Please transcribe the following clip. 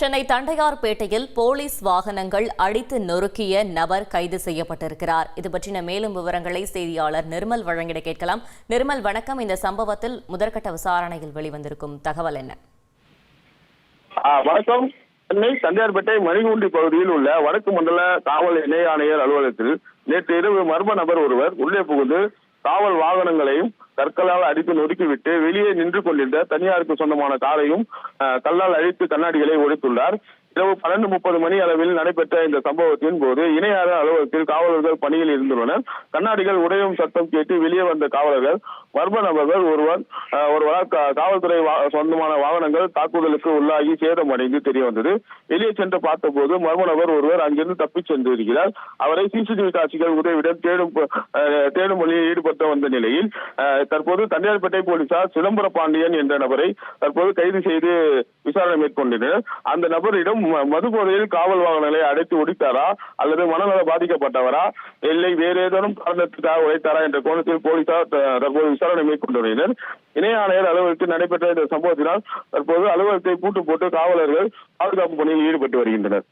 Chennai தண்டையார்பேட்டையில் police வாகனங்கள் அடித்து நொறுக்கிய நபர் கைது செய்யப்பட்டிருக்கிறார். இது பற்றின மேலும் விவரங்களை செய்தியாளர் நிர்மல் வழங்கிட கேட்கலாம். நிர்மல், வணக்கம். இந்த சம்பவத்தில் முதற்கட்ட விசாரணையில் வெளிவந்திருக்கும் தகவல் என்ன? வணக்கம். சென்னை தண்டையார்பேட்டை மணிகுண்டி பகுதியில் உள்ள வடக்கு மண்டல காவல் இணை ஆணையர் அலுவலகத்தில் நேற்று இரவு மர்ம நபர் ஒருவர் உள்ளே புகுந்து காவல் வாகனங்களையும் கற்களால் அடித்து நொறுக்கிவிட்டு வெளியே நின்று கொண்டிருந்த தனியாருக்கு சொந்தமான காரையும் கல்லால் அழித்து கண்ணாடிகளை ஒழித்துள்ளார். இரவு 12:30 மணி அளவில் நடைபெற்ற இந்த சம்பவத்தின் போது இணையாளர் அலுவலகத்தில் காவலர்கள் பணியில் இருந்துள்ளனர். கண்ணாடிகள் உடையும் சத்தம் கேட்டு வெளியே வந்த காவலர்கள் மர்ம நபர்கள் ஒருவரால் காவல்துறை சொந்தமான வாகனங்கள் தாக்குதலுக்கு உள்ளாகி சேதமடைந்து தெரிய வந்தது. வெளியே சென்று பார்த்தபோது மர்ம நபர் ஒருவர் அங்கிருந்து தப்பிச் சென்றிருக்கிறார். அவரை சிசிடிவி காட்சிகள் உதவியுடன் தேடும் பணியில் ஈடுபட்ட வந்த நிலையில் தற்போது தண்டையார்பேட்டை போலீசார் சிதம்பர பாண்டியன் என்ற நபரை தற்போது கைது செய்து விசாரணை மேற்கொண்டனர். அந்த நபரிடம் மது போதையில் காவல் வாகனங்களை அடைத்து ஒடித்தாரா அல்லது மனநல பாதிக்கப்பட்டவரா இல்லை வேறு ஏதேனும் காரணத்துக்காக உழைத்தாரா என்ற கோணத்தில் போலீசார் தற்போது விசாரணை மேற்கொண்டுள்ளனர். இணை ஆணையர் அலுவலகத்தில் நடைபெற்ற இந்த சம்பவத்தினால் தற்போது அலுவலகத்தை பூட்டு போட்டு காவலர்கள் பாதுகாப்பு பணியில் ஈடுபட்டு வருகின்றனர்.